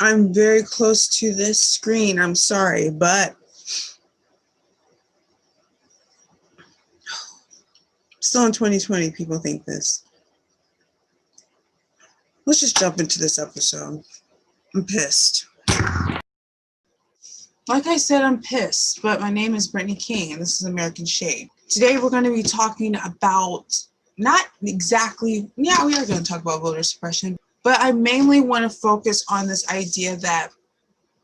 I'm very close to this screen. I'm sorry, but still in 2020, people think this. Let's just jump into this episode. I'm pissed. Like I said, I'm pissed, but my name is Brittany King, and this is American Shade. Today, we're going to be talking about not exactly, we are going to talk about voter suppression, but I mainly want to focus on this idea that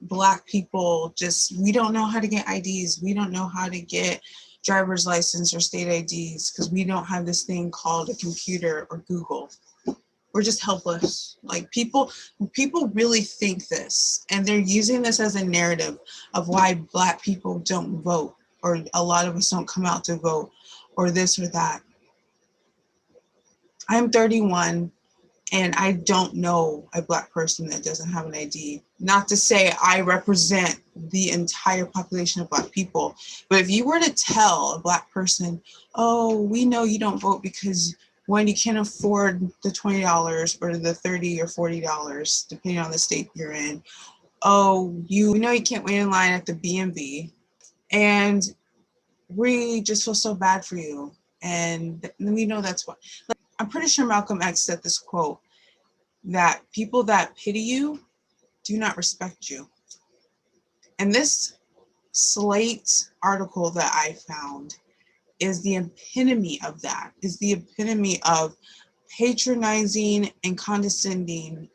Black people we don't know how to get IDs. We don't know how to get driver's license or state IDs because we don't have this thing called a computer or Google. We're just helpless. Like people really think this, and they're using this as a narrative of why Black people don't vote, or a lot of us don't come out to vote, or this or that. I'm 31, and I don't know a Black person that doesn't have an ID. Not to say I represent the entire population of Black people, but if you were to tell a Black person, oh, we know you don't vote because when you can't afford the $20 or the $30 or $40, depending on the state you're in, oh, you know you can't wait in line at the BMV, and we just feel so bad for you. And we know that's what, like, I'm pretty sure Malcolm X said this quote, that people that pity you do not respect you. And this Slate article that I found is the epitome of that, is the epitome of patronizing and condescending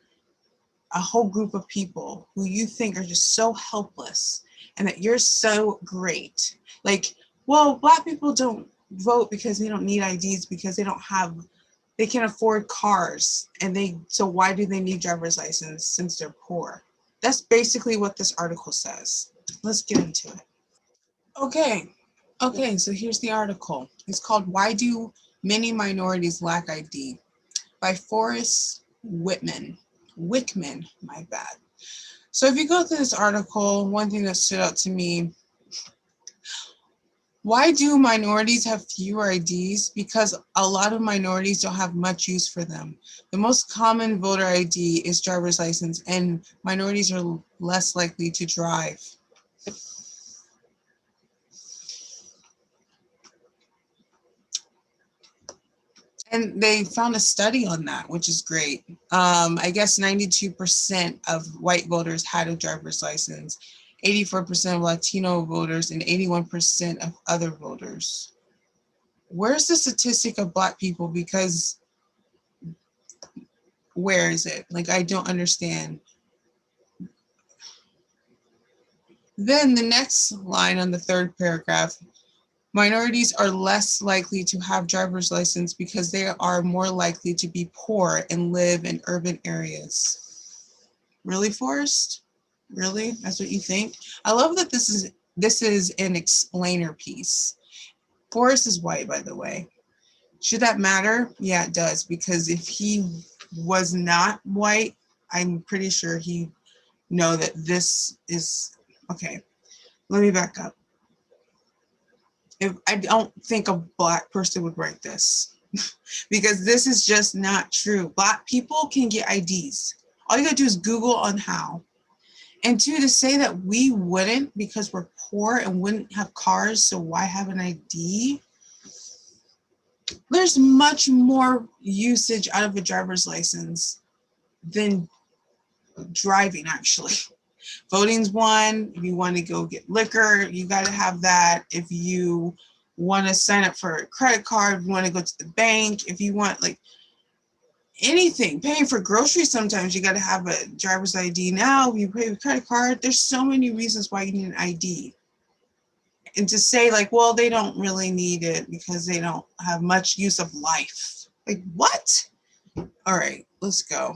a whole group of people who you think are just so helpless and that you're so great. Like, well, Black people don't vote because they don't need IDs, because they can't afford cars, and so why do they need driver's license since they're poor? That's basically what this article says. Let's get into it. Okay, so here's the article. It's called "Why Do Many Minorities Lack ID" by Forrest Wickman, my bad. So if you go through this article, one thing that stood out to me, why do minorities have fewer IDs? Because a lot of minorities don't have much use for them. The most common voter ID is driver's license, and minorities are less likely to drive. And they found a study on that, which is great. I guess 92% of white voters had a driver's license, 84% of Latino voters, and 81% of other voters. Where's the statistic of Black people? Because where is it? Like, I don't understand. Then the next line on the third paragraph, minorities are less likely to have driver's license because they are more likely to be poor and live in urban areas. Really, Forrest? Really? That's what you think? I love that this is an explainer piece. Forrest is white, by the way. Should that matter? Yeah, it does, because if he was not white, I'm pretty sure he'd know that this is okay. Let me back up. If I don't think a Black person would write this because this is just not true. Black people can get IDs. All you gotta do is Google on how. And two, to say that we wouldn't because we're poor and wouldn't have cars, so why have an ID? There's much more usage out of a driver's license than driving, actually. Voting's one. If you want to go get liquor, you got to have that. If you want to sign up for a credit card, if you want to go to the bank, if you want like anything, paying for groceries, sometimes you got to have a driver's ID. Now, if you pay with credit card, there's so many reasons why you need an ID. And to say like, well, they don't really need it because they don't have much use of life. Like, what? All right, let's go.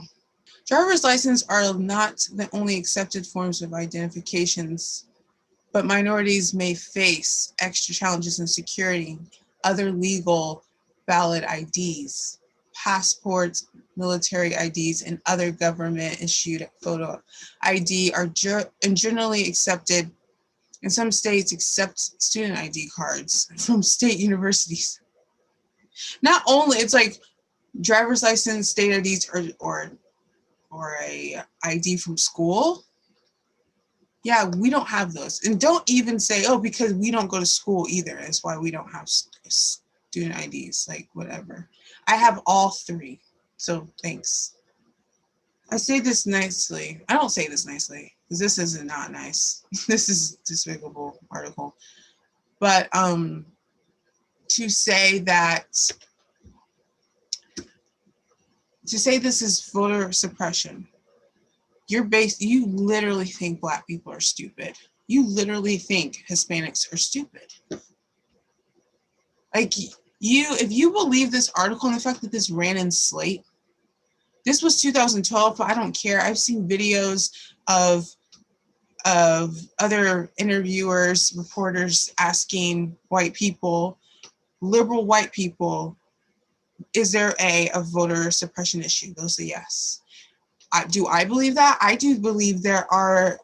Driver's licenses are not the only accepted forms of identifications, but minorities may face extra challenges in security. Other legal valid IDs, passports, military IDs, and other government-issued photo ID are generally accepted. In some states, accept student ID cards from state universities. Not only, it's like driver's license, state IDs, or or a ID from school. Yeah, we don't have those. And don't even say, oh, because we don't go to school either. That's why we don't have student IDs, like whatever. I have all three. So thanks. I say this nicely. I don't say this nicely because this is not nice. This is a despicable article. But to say this is voter suppression, you literally think Black people are stupid. You literally think Hispanics are stupid. Like if you believe this article and the fact that this ran in Slate, this was 2012, but I don't care. I've seen videos of other interviewers, reporters asking white people, liberal white people, is there a voter suppression issue? They'll say yes. Do I believe that? I do believe there are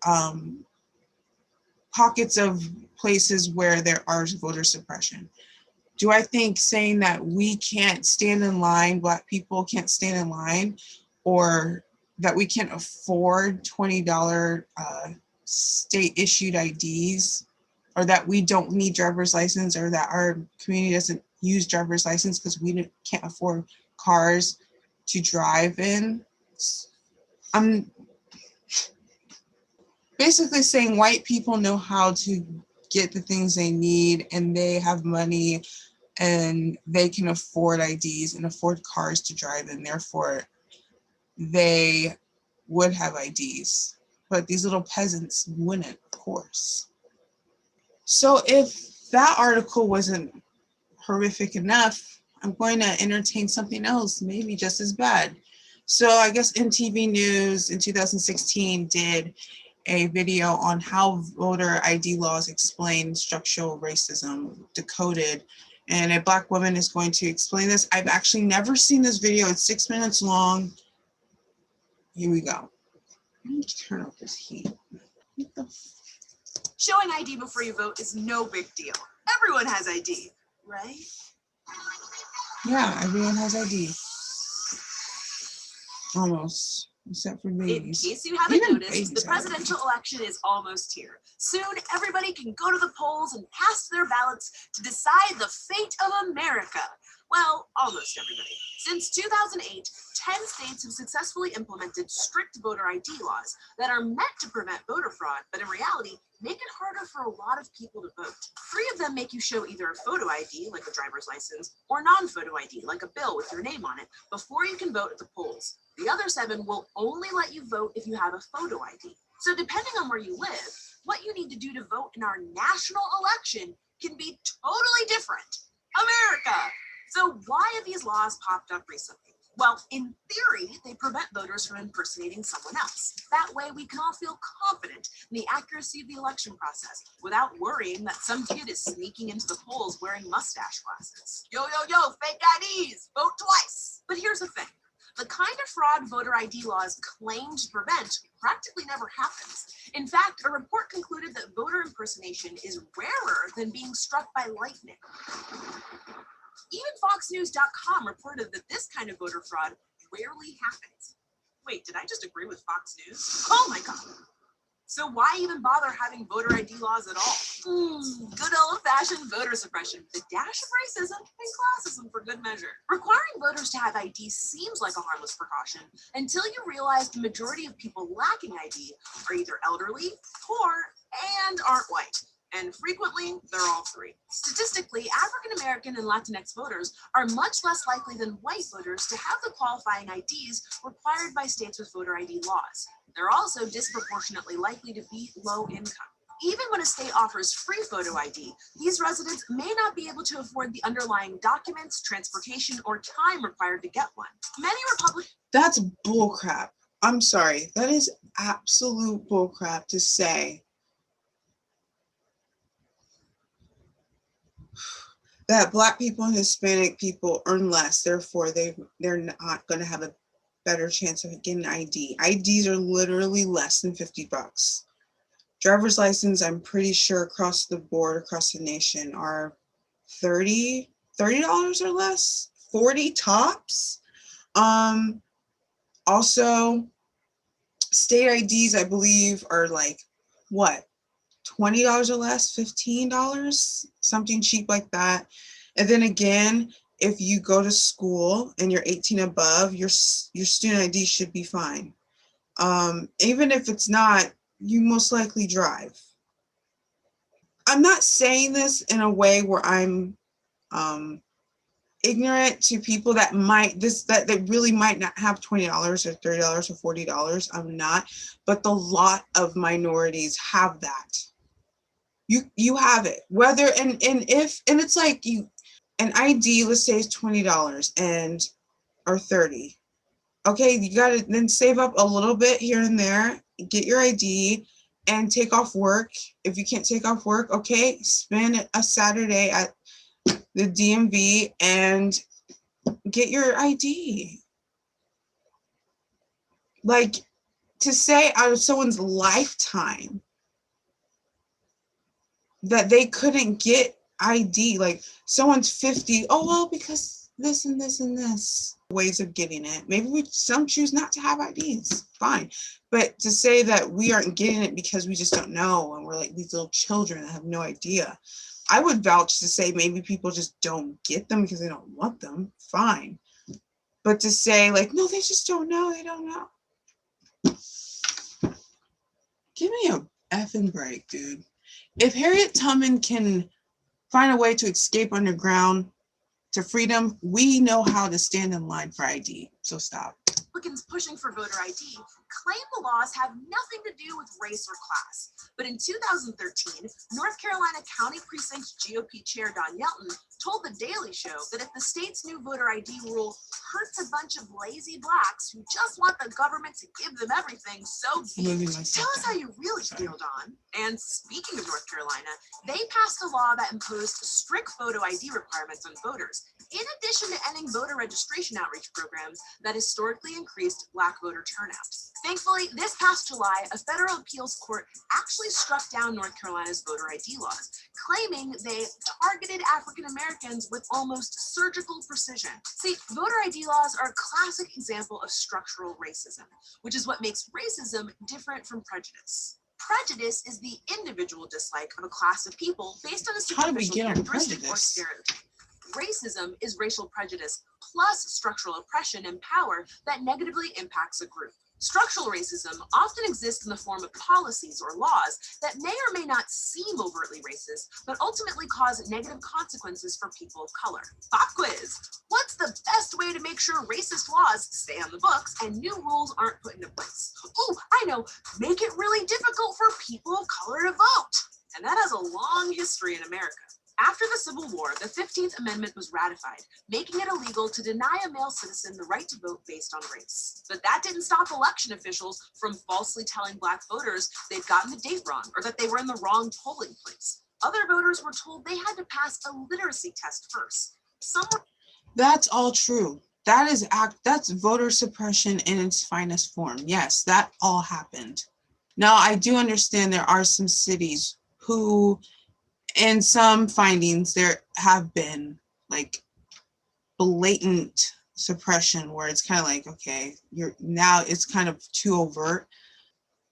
pockets of places where there are voter suppression. Do I think saying that we can't stand in line, Black people can't stand in line, or that we can't afford $20 state-issued IDs, or that we don't need driver's license, or that our community doesn't use driver's license because we can't afford cars to drive in? I'm basically saying white people know how to get the things they need, and they have money, and they can afford IDs and afford cars to drive in. Therefore, they would have IDs. But these little peasants wouldn't, of course. So if that article wasn't horrific enough, I'm going to entertain something else, maybe just as bad. So I guess MTV News in 2016 did a video on how voter ID laws explain structural racism, decoded, and a Black woman is going to explain this. I've actually never seen this video. It's 6 minutes long. Here we go. Let me turn up this heat. What the Showing ID before you vote is no big deal. Everyone has ID, right? Yeah, everyone has ID. Almost, except for babies. In case you haven't noticed, the presidential election is almost here. Soon, everybody can go to the polls and cast their ballots to decide the fate of America. Well, almost everybody. Since 2008, 10 states have successfully implemented strict voter ID laws that are meant to prevent voter fraud, but in reality, make it harder for a lot of people to vote. 3 of them make you show either a photo ID, like a driver's license, or non-photo ID, like a bill with your name on it, before you can vote at the polls. The other 7 will only let you vote if you have a photo ID. So depending on where you live, what you need to do to vote in our national election can be totally different. America! So why have these laws popped up recently? Well, in theory, they prevent voters from impersonating someone else. That way, we can all feel confident in the accuracy of the election process without worrying that some kid is sneaking into the polls wearing mustache glasses. Yo, fake IDs, vote twice. But here's the thing. The kind of fraud voter ID laws claim to prevent practically never happens. In fact, a report concluded that voter impersonation is rarer than being struck by lightning. Even FoxNews.com reported that this kind of voter fraud rarely happens. Wait, did I just agree with Fox News? Oh my God. So why even bother having voter ID laws at all? Good old-fashioned voter suppression, the dash of racism and classism for good measure. Requiring voters to have ID seems like a harmless precaution until you realize the majority of people lacking ID are either elderly, poor, and aren't white. And frequently, they're all 3. Statistically, African American and Latinx voters are much less likely than white voters to have the qualifying IDs required by states with voter ID laws. They're also disproportionately likely to be low income. Even when a state offers free photo ID, these residents may not be able to afford the underlying documents, transportation, or time required to get one. Many Republicans... That's bullcrap. I'm sorry. That is absolute bullcrap to say that Black people and Hispanic people earn less, therefore they're not going to have a better chance of getting an ID. IDs are literally less than $50. Driver's license, I'm pretty sure across the board, across the nation, are $30 or less, 40 tops. Also, State IDs, I believe, are like, what, $20 or less, $15, something cheap like that. And then again, if you go to school and you're 18 above, your student ID should be fine. Even if it's not, you most likely drive. I'm not saying this in a way where I'm ignorant to people that really might not have $20 or $30 or $40. I'm not, but the lot of minorities have that. You have it. Whether and it's like an ID, let's say, is $20 or $30. Okay, you gotta then save up a little bit here and there, get your ID, and take off work. If you can't take off work, okay, spend a Saturday at the DMV and get your ID. Like, to say out of someone's lifetime that they couldn't get ID, like someone's 50, oh, well, because this and this and this ways of getting it. Maybe some choose not to have IDs, fine. But to say that we aren't getting it because we just don't know, and we're like these little children that have no idea. I would vouch to say maybe people just don't get them because they don't want them, fine. But to say like, no, they just don't know, they don't know. Give me a effing break, dude. If Harriet Tubman can find a way to escape underground to freedom, we know how to stand in line for ID. So stop. Republicans pushing for voter ID claim the laws have nothing to do with race or class. But in 2013, North Carolina County Precinct GOP Chair Don Yelton told The Daily Show that if the state's new voter ID rule hurts a bunch of lazy blacks who just want the government to give them everything, so be it. Tell us how you really feel, Don. And speaking of North Carolina, they passed a law that imposed strict photo ID requirements on voters, in addition to ending voter registration outreach programs that historically increased Black voter turnout. Thankfully, this past July, a federal appeals court actually struck down North Carolina's voter ID laws, claiming they targeted African Americans with almost surgical precision. See, voter ID laws are a classic example of structural racism, which is what makes racism different from prejudice. Prejudice is the individual dislike of a class of people based on a superficial characteristic or stereotype. Racism is racial prejudice plus structural oppression and power that negatively impacts a group. Structural racism often exists in the form of policies or laws that may or may not seem overtly racist, but ultimately cause negative consequences for people of color. Pop quiz. What's the best way to make sure racist laws stay on the books and new rules aren't put into place? Oh, I know. Make it really difficult for people of color to vote. And that has a long history in America. After the Civil War, the 15th Amendment was ratified, making it illegal to deny a male citizen the right to vote based on race. But that didn't stop election officials from falsely telling Black voters they'd gotten the date wrong or that they were in the wrong polling place. Other voters were told they had to pass a literacy test first. That's all true. That's voter suppression in its finest form. Yes, that all happened. Now, I do understand there are some cities who, in some findings, there have been like blatant suppression where it's kind of like, okay, it's kind of too overt.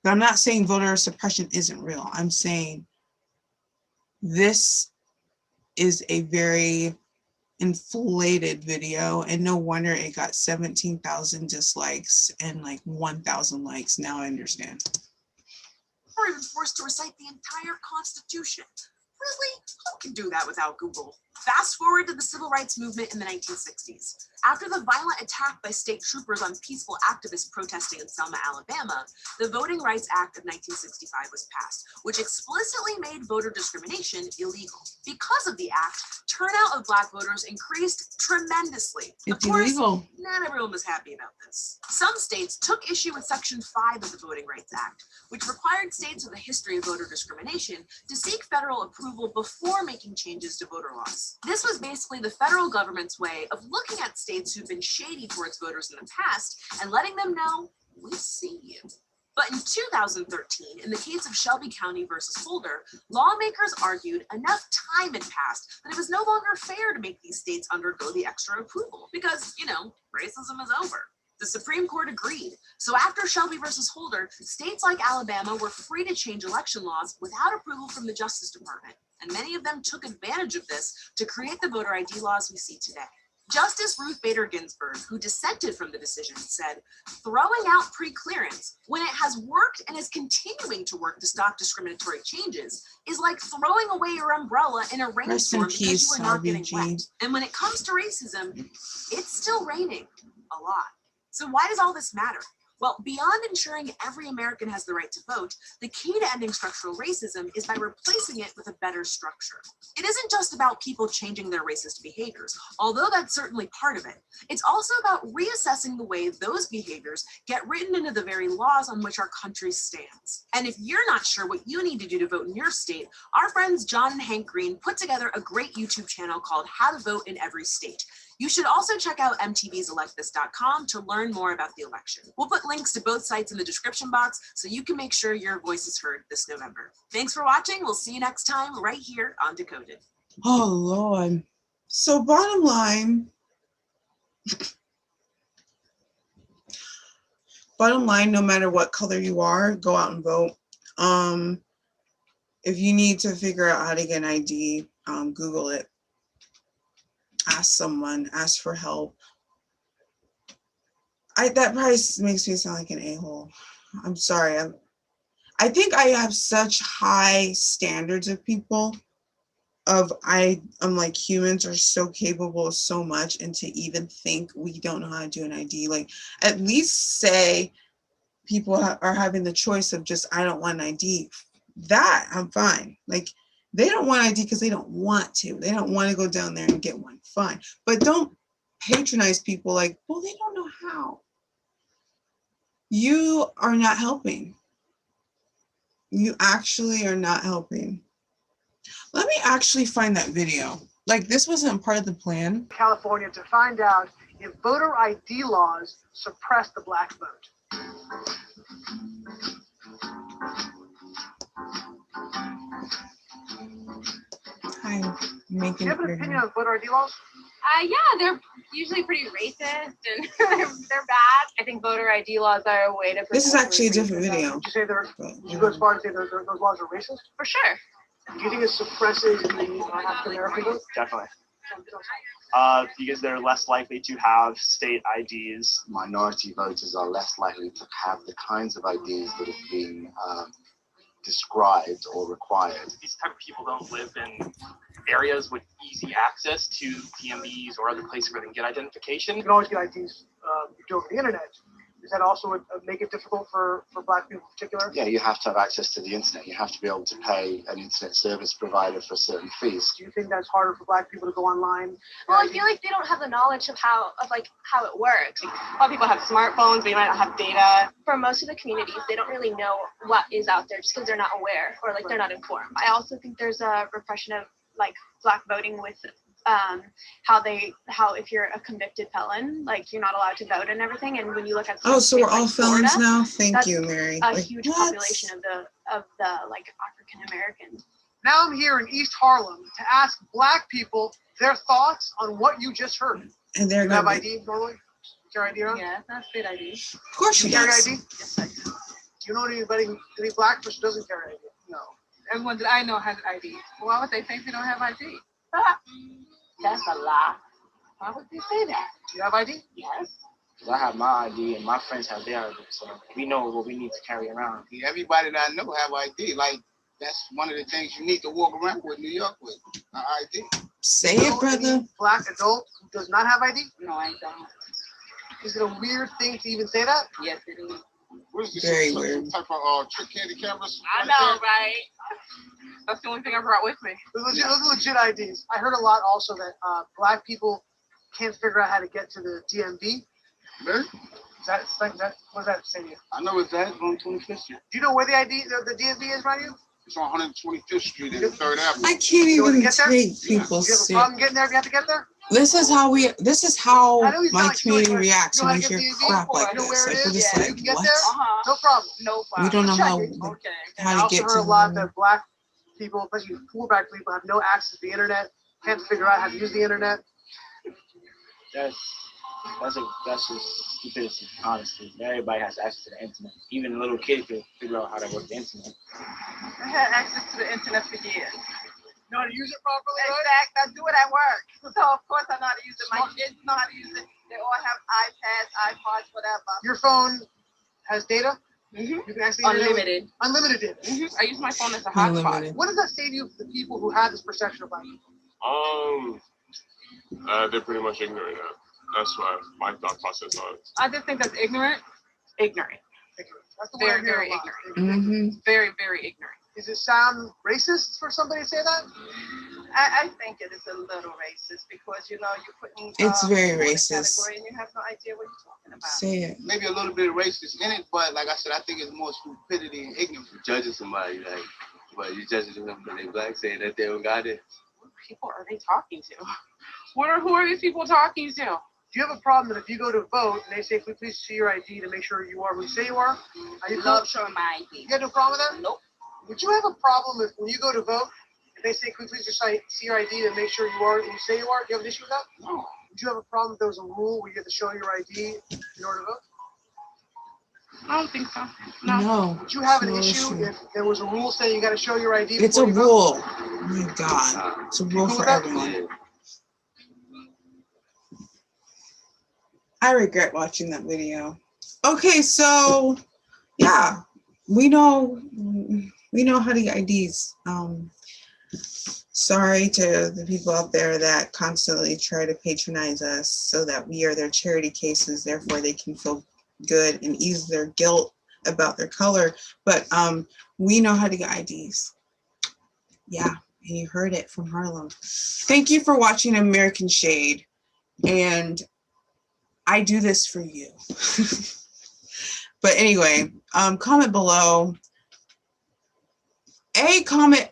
But I'm not saying voter suppression isn't real. I'm saying this is a very inflated video, and no wonder it got 17,000 dislikes and like 1,000 likes. Now I understand. Or even forced to recite the entire Constitution. Really? Who can do that without Google? Fast forward to the civil rights movement in the 1960s. After the violent attack by state troopers on peaceful activists protesting in Selma, Alabama, the Voting Rights Act of 1965 was passed, which explicitly made voter discrimination illegal. Because of the act, turnout of Black voters increased tremendously. It's illegal. Not everyone was happy about this. Some states took issue with Section 5 of the Voting Rights Act, which required states with a history of voter discrimination to seek federal approval before making changes to voter laws. This was basically the federal government's way of looking at states who've been shady towards voters in the past and letting them know, we see you. But in 2013, in the case of Shelby County versus Holder, lawmakers argued enough time had passed that it was no longer fair to make these states undergo the extra approval because, racism is over. The Supreme Court agreed. So after Shelby versus Holder, states like Alabama were free to change election laws without approval from the Justice Department. And many of them took advantage of this to create the voter ID laws we see today. Justice Ruth Bader Ginsburg, who dissented from the decision, said, throwing out pre-clearance when it has worked and is continuing to work to stop discriminatory changes is like throwing away your umbrella in a rainstorm because you are not getting wet. And when it comes to racism, it's still raining a lot. So why does all this matter? Well, beyond ensuring every American has the right to vote, the key to ending structural racism is by replacing it with a better structure. It isn't just about people changing their racist behaviors, although that's certainly part of it. It's also about reassessing the way those behaviors get written into the very laws on which our country stands. And if you're not sure what you need to do to vote in your state, our friends John and Hank Green put together a great YouTube channel called How to Vote in Every State. You should also check out MTV's electthis.com to learn more about the election. We'll put links to both sites in the description box so you can make sure your voice is heard this November. Thanks for watching. We'll see you next time right here on Decoded. Oh, Lord. So bottom line, no matter what color you are, go out and vote. If you need to figure out how to get an ID, Google it. Ask someone, ask for help. That price makes me sound like an a-hole. I'm sorry. I think I have such high standards of people. I'm like, humans are so capable of so much, and to even think we don't know how to do an ID, like at least say people are having the choice of just, I don't want an ID. That I'm fine. Like, they don't want ID because they don't want to. They don't want to go down there and get one. Fine. But don't patronize people like, well, they don't know how. You are not helping. You actually are not helping. Let me actually find that video. Like, this wasn't part of the plan. California to find out if voter ID laws suppress the black vote. I'm Do making you have an opinion on voter ID laws? Yeah, they're usually pretty racist and they're bad. I think voter ID laws are a way to. This is actually a different video. Would you say you go as far as say those laws are racist? For sure. Do you think it suppresses the African American vote? Definitely. Because they're less likely to have state IDs. Minority voters are less likely to have the kinds of IDs that have been described or required. These type of people don't live in areas with easy access to DMVs or other places where they can get identification. You can always get IDs over the internet. Does that also make it difficult for black people in particular? Yeah, you have to have access to the internet. You have to be able to pay an internet service provider for certain fees. Do you think that's harder for black people to go online? Well, I feel like they don't have the knowledge of how it works. Like, a lot of people have smartphones, but they might not have data. For most of the communities, they don't really know what is out there just because they're not aware or like they're not informed. I also think there's a repression of like black voting with how if you're a convicted felon, like you're not allowed to vote and everything. And when you look at so we're all like felons Florida, now. Thank you, Mary. A huge population of the like African Americans. Now I'm here in East Harlem to ask black people their thoughts on what you just heard. And they're gonna have be, ID normally? Carry ID around? Yeah, that's good ID. of course You she carry does. ID? Yes, I do. Do you know any black person who doesn't carry ID? No. Everyone that I know has ID. Why would they think they don't have ID? That's a lie. Why would they say that? Do you have ID? Yes. Because I have my ID and my friends have their ID, so we know what we need to carry around. Everybody that I know have ID. Like, that's one of the things you need to walk around with New York with, an ID. Say it, brother. Any black adult who does not have ID? No, I don't. Is it a weird thing to even say that? Yes, it is. What is this? Very some weird. type of trick candy cameras? I know, right? That's the only thing I brought with me. Those are legit IDs. I heard a lot also that black people can't figure out how to get to the DMV. Really? What does that say to you? I know it's that on 25th Street. Do you know where the DMV is, right you? It's on 125th Street and 3rd Avenue. I can't You wanna even get there? take people Do you have a serious. problem getting there if you have to get there? This is how I know you sound my like community you know reacts how when to we get hear the crap DMV? like You know this. where it Like, we're is? just Yeah, like, you can get what? there? No problem. No We problem. don't know how, Okay. I how to also get heard to a lot the, that black people, especially poor black people, have no access to the internet, can't figure out how to use the internet. That's That's just stupidity, honestly. Everybody has access to the internet. Even a little kid can figure out how to work the internet. I had access to the internet for years. You know how to use it properly, right? Exactly. I do it at work. So of course I know how to use it. My kids know how to use it. They all have iPads, iPods, whatever. Your phone has data? Mm-hmm. You can access the internet with- Unlimited. Unlimited data. Mm-hmm. I use my phone as a hotspot. Unlimited. What does that say to you, the people who have this perception of black people? They're pretty much ignorant. That's why my thought process on it. I just think that's ignorant. Ignorant. That's the word I Very, hear very a lot. Mm-hmm. Very, very ignorant. Does it sound racist for somebody to say that? I think it is a little racist because, you know, you're putting It's very people in a racist. category and you have no idea what you're talking about. Say it. Maybe a little bit of racist in it, but like I said, I think it's more stupidity and ignorance. Judging somebody, like, but you judging them because they black, saying that they don't got it. What people are they talking to? Who are these people talking to? Do you have a problem that if you go to vote and they say, please see your ID to make sure you are who you say you are? Are you Love showing my ID. You got no problem with that? Nope. Would you have a problem if when you go to vote, if they say, please just see your ID to make sure you are who you say you are? Do you have an issue with that? No. Would you have a problem if there was a rule where you have to show your ID in order to vote? I don't think so. No. No. Would you have an No issue issue. if there was a rule saying you got to show your ID? It's a before you vote? rule. Oh my God. It's a rule cool for with that? everyone. I regret watching that video. Okay, so yeah, we know how to get IDs. Sorry to the people out there that constantly try to patronize us so that we are their charity cases, therefore they can feel good and ease their guilt about their color. But we know how to get IDs. Yeah, and you heard it from Harlem. Thank you for watching American Shade. And I do this for you. But anyway, comment below. Comment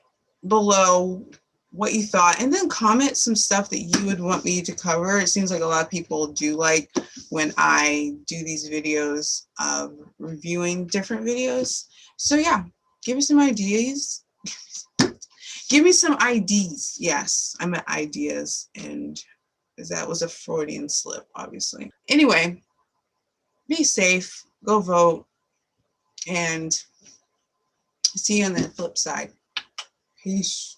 below what you thought, and then comment some stuff that you would want me to cover. It seems like a lot of people do like when I do these videos of reviewing different videos. So yeah, give me some ideas. Give me some IDs. Yes, I meant ideas, and that was a Freudian slip, obviously. Anyway, be safe, go vote, and see you on the flip side. Peace.